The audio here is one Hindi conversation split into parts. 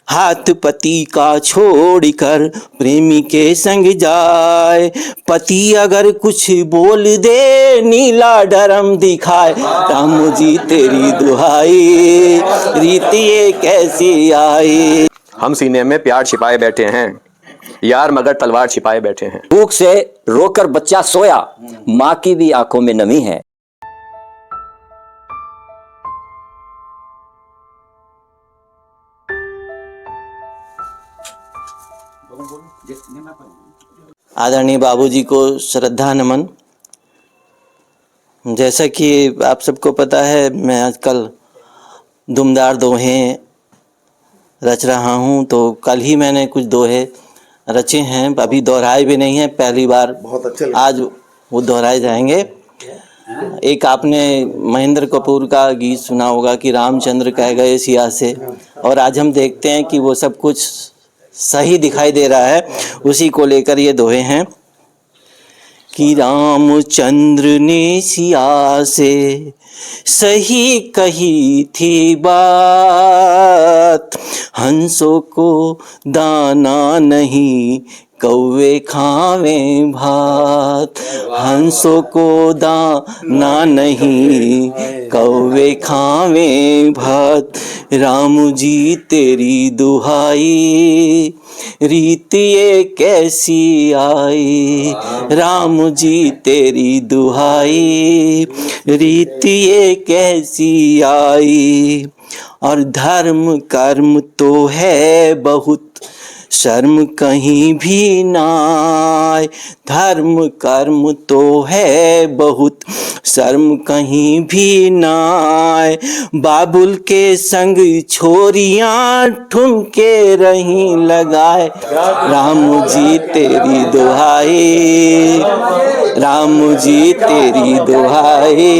हाथ पति का छोड़कर प्रेमी के संग जाए, पति अगर कुछ बोल दे नीला डरम दिखाए, राम जी तेरी दुहाई रीत ये कैसी आई। हम सीने में प्यार छिपाए बैठे हैं यार मगर तलवार छिपाए बैठे हैं। भूख से रोकर बच्चा सोया, माँ की भी आंखों में नमी है। आदरणीय बाबूजी को श्रद्धा नमन। जैसा कि आप सबको पता है, मैं आजकल दुमदार दोहे रच रहा हूँ, तो कल ही मैंने कुछ दोहे रचे हैं, अभी दोहराए भी नहीं हैं, पहली बार बहुत अच्छे आज वो दोहराए जाएंगे। एक आपने महेंद्र कपूर का गीत सुना होगा कि रामचंद्र कह गए सिया से, और आज हम देखते हैं कि वो सब कुछ सही दिखाई दे रहा है। उसी को लेकर ये दोहे हैं कि रामचंद्र ने सिया से सही कही थी बात, हंसों को दाना नहीं कौवे खावें भात, हंसों को दाना नहीं कौवे खावें भात, राम जी तेरी दुहाई रीत ये कैसी आई, राम जी तेरी दुहाई रीत ये कैसी आई। और धर्म कर्म तो है बहुत शर्म कहीं भी ना आए, धर्म कर्म तो है बहुत शर्म कहीं भी ना आए, बाबुल के संग छोरियां ठुमके रहीं लगाए, राम जी तेरी दुहाई राम जी तेरी दुहाई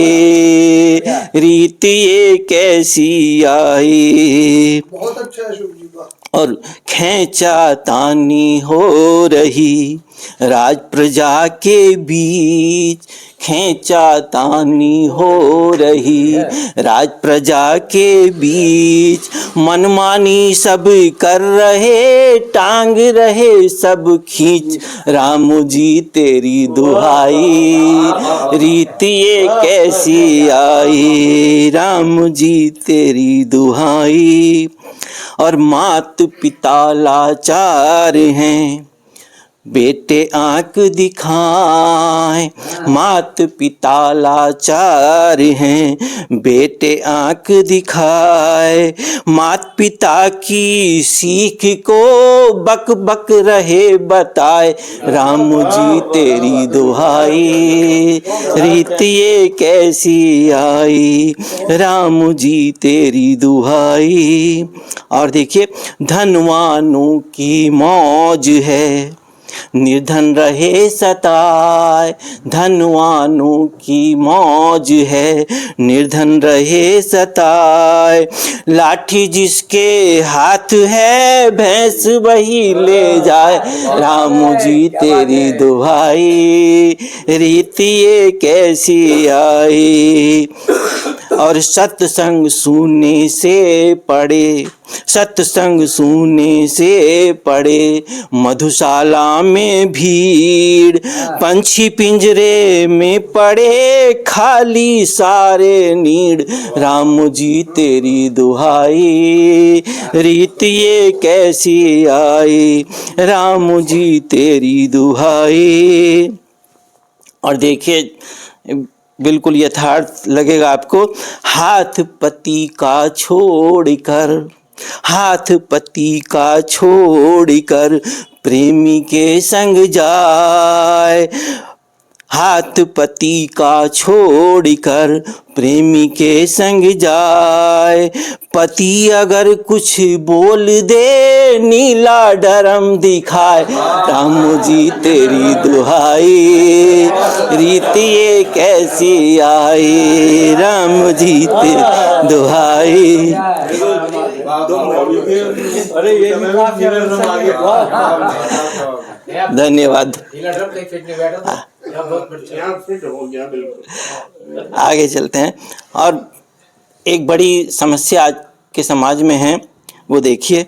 रीत ये कैसी आई। बहुत अच्छा है शुभ जी का। और खींचा तानी हो रही राज प्रजा के बीच, खींचा तानी हो रही राज प्रजा के बीच, मनमानी सब कर रहे टांग रहे सब खींच, राम जी तेरी दुहाई रीत ये कैसी आई, राम जी तेरी दुहाई। और मात पिता लाचार हैं बेटे आंख दिखाएं, मात पिता लाचार हैं बेटे आंख दिखाए, मात पिता की सीख को बक बक रहे बताए, राम जी तेरी दुहाई रीत ये कैसी आई, राम जी तेरी दुहाई। और देखिए, धनवानों की मौज है निर्धन रहे सताए, धनवानों की मौज है निर्धन रहे सताए, लाठी जिसके हाथ है भैंस वही ले जाए, राम जी तेरी दुहाई रीत ये कैसी आई। और सत्संग सुनने से पड़े, सत्संग सुनने से पड़े मधुशाला में भीड़, पंछी पिंजरे में पड़े खाली सारे नीड़, राम जी तेरी दुहाई रीत ये कैसी आई, राम जी तेरी दुहाई। और देखिए, बिल्कुल यथार्थ लगेगा आपको, हाथ पति का छोड़कर, हाथ पति का छोड़कर प्रेमी के संग जाए, हाथ पति का छोड़कर प्रेमी के संग जाए, पति अगर कुछ बोल दे नीला डरम दिखाए, राम जी तेरी दुहाई रीत ये कैसी आई, राम जी तेरी दुहाई। धन्यवाद। आगे चलते हैं। और एक बड़ी समस्या आज के समाज में है, वो देखिए,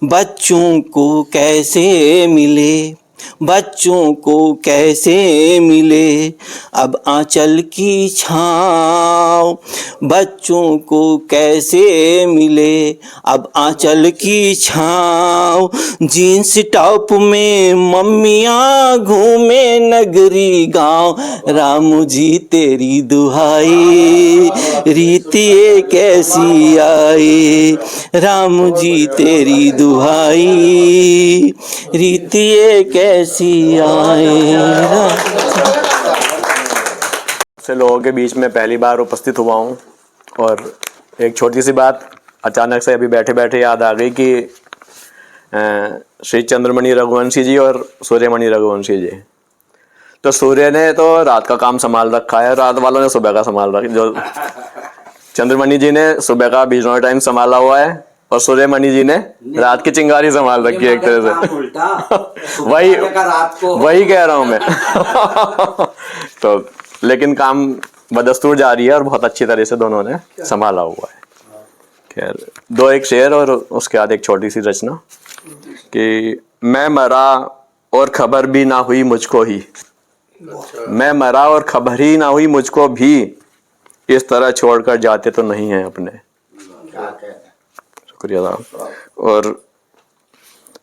बच्चों को कैसे मिले, बच्चों को कैसे मिले अब आंचल की छाँव, बच्चों को कैसे मिले अब आंचल की छाँव। जीन्स टॉप में मम्मियाँ घूमे नगरी गांव, राम जी तेरी दुहाई रीति ये कैसी आई, राम जी तेरी दुहाई रीति ये कैसी आए। से लोगों के बीच में पहली बार उपस्थित हुआ हूँ और एक छोटी सी बात अचानक से अभी बैठे बैठे याद आ गई कि श्री चंद्रमणि रघुवंशी जी और सूर्यमणि रघुवंशी जी, तो सूर्य ने तो रात का काम संभाल रखा है, रात वालों ने सुबह का संभाल रखा, जो चंद्रमणि जी ने सुबह का बिजनौर टाइम संभाला हुआ है और सूर्यमणि जी ने रात की चिंगारी संभाल रखी है एक तरह से। वही कह रहा हूं मैं। तो लेकिन काम बदस्तूर जारी है और बहुत अच्छी तरह से दोनों ने संभाला हुआ है। खैर, दो एक शेर और उसके बाद एक छोटी सी रचना कि मैं मरा और खबर भी ना हुई मुझको ही, मैं मरा और खबर ही ना हुई मुझको भी, इस तरह छोड़कर जाते तो नहीं है अपने। शुक्रिया साहब। और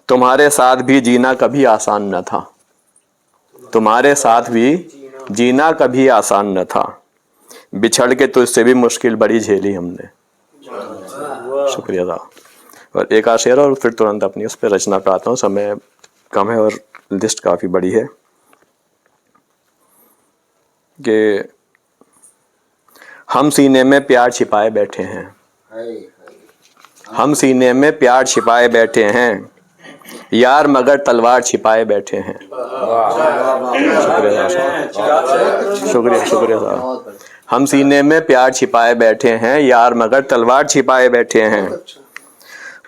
तुम्हारे साथ भी जीना कभी आसान न था, तुम्हारे साथ भी जीना कभी आसान न था, बिछड़ के तुझसे भी मुश्किल बड़ी झेली हमने। शुक्रिया साहब। और एक आध शेर और फिर तुरंत अपनी उस पर रचना पे आता हूँ, समय कम है और लिस्ट काफ़ी बड़ी है। कि हम सीने में प्यार छिपाए बैठे हैं, हम सीने में प्यार छिपाए बैठे हैं, यार मगर तलवार छिपाए बैठे हैं। शुक्रिया शुक्रिया साहब। हम सीने में प्यार छिपाए बैठे हैं, यार मगर तलवार छिपाए बैठे हैं,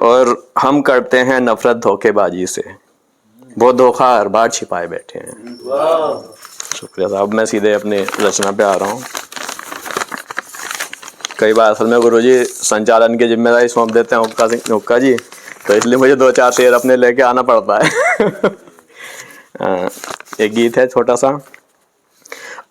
और हम करते हैं नफरत धोखेबाजी से, वो धोखा हर बार छिपाए बैठे हैं। शुक्रिया साहब। मैं सीधे अपने रचना पे आ रहा हूँ। कई बार असल में गुरुजी संचालन की जिम्मेदारी सौंप देते हैं हुक्का जी, तो इसलिए मुझे दो चार शेर अपने लेके आना पड़ता है। एक गीत है छोटा सा।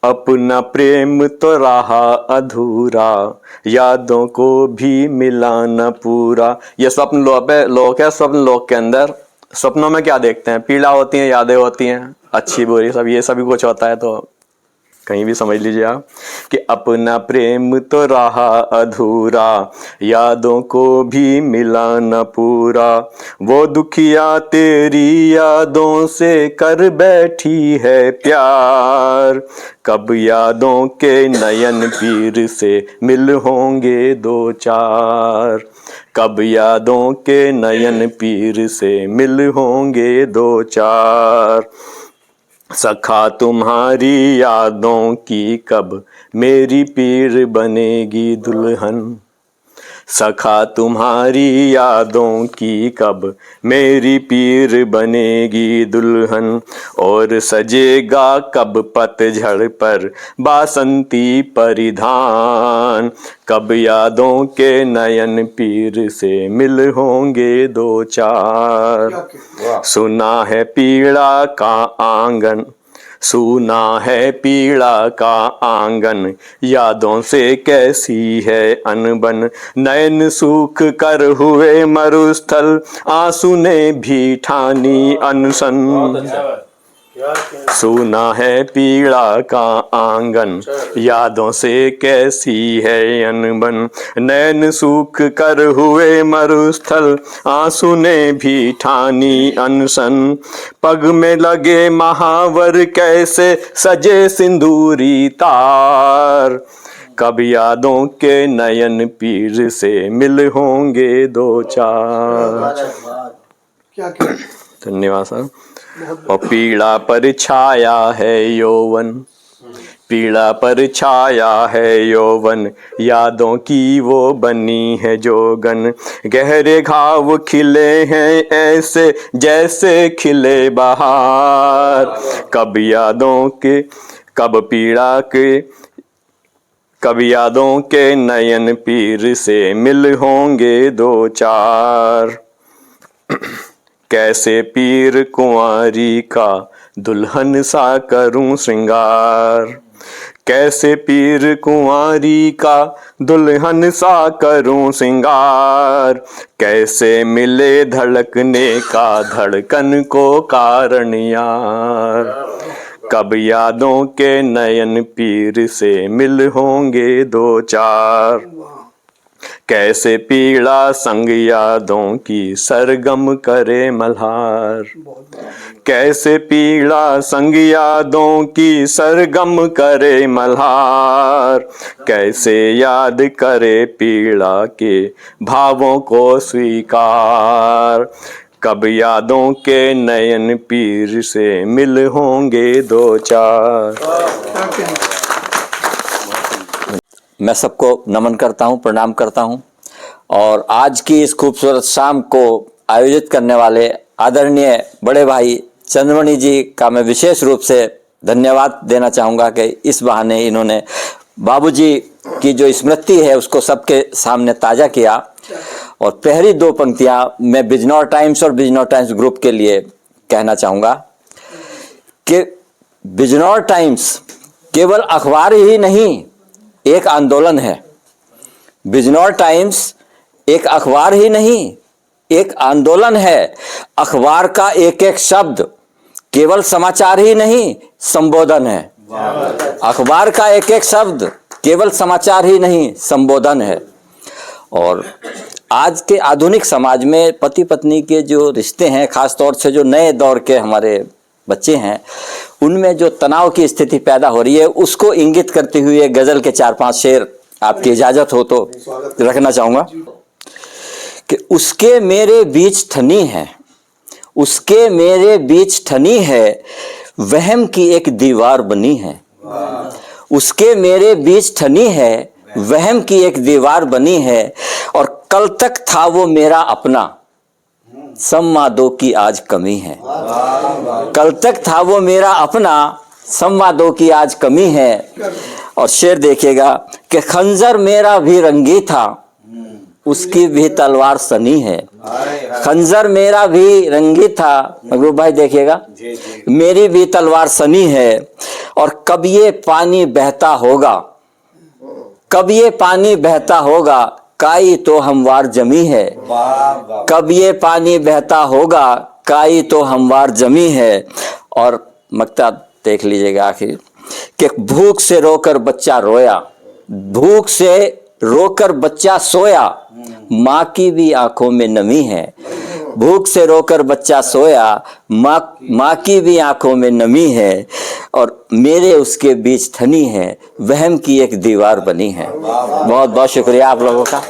अपना प्रेम तो रहा अधूरा, यादों को भी मिलाना पूरा। ये स्वप्न लोक है। स्वप्न लोक के अंदर सपनों में क्या देखते हैं? पीड़ा होती है, यादें होती हैं, अच्छी बुरी सब, ये सभी कुछ होता है। तो कहीं भी समझ लीजिए आप कि अपना प्रेम तो रहा अधूरा, यादों को भी मिलाना पूरा, वो दुखिया तेरी यादों से कर बैठी है प्यार, कब यादों के नयन पीर से मिल होंगे दो चार, कब यादों के नयन पीर से मिल होंगे दो चार, सखा तुम्हारी यादों की कब मेरी पीर बनेगी दुल्हन, सखा तुम्हारी यादों की कब मेरी पीर बनेगी दुल्हन, और सजेगा कब पतझड़ पर बासंती परिधान, कब यादों के नयन पीर से मिल होंगे दो चार, सुना है पीड़ा का आंगन, सुना है पीड़ा का आंगन, यादों से कैसी है अनबन, नयन सूख कर हुए मरुस्थल, आंसू ने भी ठानी अनसन, सुना है पीड़ा का आंगन, यादों से कैसी है अनबन, नयन सूख कर हुए मरुस्थल, आंसू ने भी ठानी अनसन, पग में लगे महावर कैसे सजे सिंदूरी तार, कब यादों के नयन पीर से मिल होंगे दो चार। धन्यवाद सर। और पीड़ा पर छाया है यौवन, पीड़ा पर छाया है यौवन, यादों की वो बनी है जोगन, गहरे घाव खिले हैं ऐसे जैसे खिले बहार, कब यादों के कब पीड़ा के कब यादों के नयन पीर से मिल होंगे दो चार, कैसे पीर कुंवारी का दुल्हन सा करूं श्रृंगार, कैसे पीर कुंवारी का दुल्हन सा करूं श्रृंगार, कैसे मिले धड़कने का धड़कन को कारण यार, कब यादों के नयन पीर से मिल होंगे दो चार, कैसे पीड़ा संग यादों की सरगम करे मल्हार, कैसे पीड़ा संग यादों की सरगम करे मल्हार, कैसे याद करे पीड़ा के भावों को स्वीकार, कब यादों के नयन पीर से मिल होंगे दो चार। मैं सबको नमन करता हूं, प्रणाम करता हूं और आज की इस खूबसूरत शाम को आयोजित करने वाले आदरणीय बड़े भाई चंद्रमणि जी का मैं विशेष रूप से धन्यवाद देना चाहूँगा कि इस बहाने इन्होंने बाबूजी की जो स्मृति है उसको सबके सामने ताज़ा किया। और पहली दो पंक्तियाँ मैं बिजनौर टाइम्स और बिजनौर टाइम्स ग्रुप के लिए कहना चाहूँगा कि बिजनौर टाइम्स केवल अखबार ही नहीं, एक आंदोलन है। बिजनौर टाइम्स एक अखबार ही नहीं, एक आंदोलन है। अखबार का एक एक शब्द केवल समाचार ही नहीं, संबोधन है। अखबार का एक एक शब्द केवल समाचार ही नहीं, संबोधन है। और आज के आधुनिक समाज में पति पत्नी के जो रिश्ते हैं, खास तौर से जो नए दौर के हमारे बच्चे हैं, उनमें जो तनाव की स्थिति पैदा हो रही है, उसको इंगित करते हुए गजल के 4-5 शेर आपकी इजाजत हो तो रखना चाहूँगा कि उसके मेरे बीच ठनी है, उसके मेरे बीच ठनी है, वहम की एक दीवार बनी है। उसके मेरे बीच ठनी है, वहम की एक दीवार बनी है। और कल तक था वो मेरा अपना, संवादों की आज कमी है। कल तक था वो मेरा अपना, संवादों की आज कमी है। और शेर देखिएगा कि खंजर मेरा भी रंगी था, उसकी भी तलवार सनी है। खंजर मेरा भी रंगी था, मगरूब भाई देखिएगा, मेरी भी तलवार सनी है। और कब ये पानी बहता होगा, कब ये पानी बहता होगा, काई तो हमवार जमी है। कब ये पानी बहता होगा, काई तो हमवार जमी है। और मक्ता देख लीजिएगा आखिर कि भूख से रोकर बच्चा रोया, भूख से रोकर बच्चा सोया, माँ की भी आंखों में नमी है। भूख से रोकर बच्चा सोया, माँ की भी आंखों में नमी है। और मेरे उसके बीच ठनी है, वहम की एक दीवार बनी है। बहुत बहुत शुक्रिया आप लोगों का।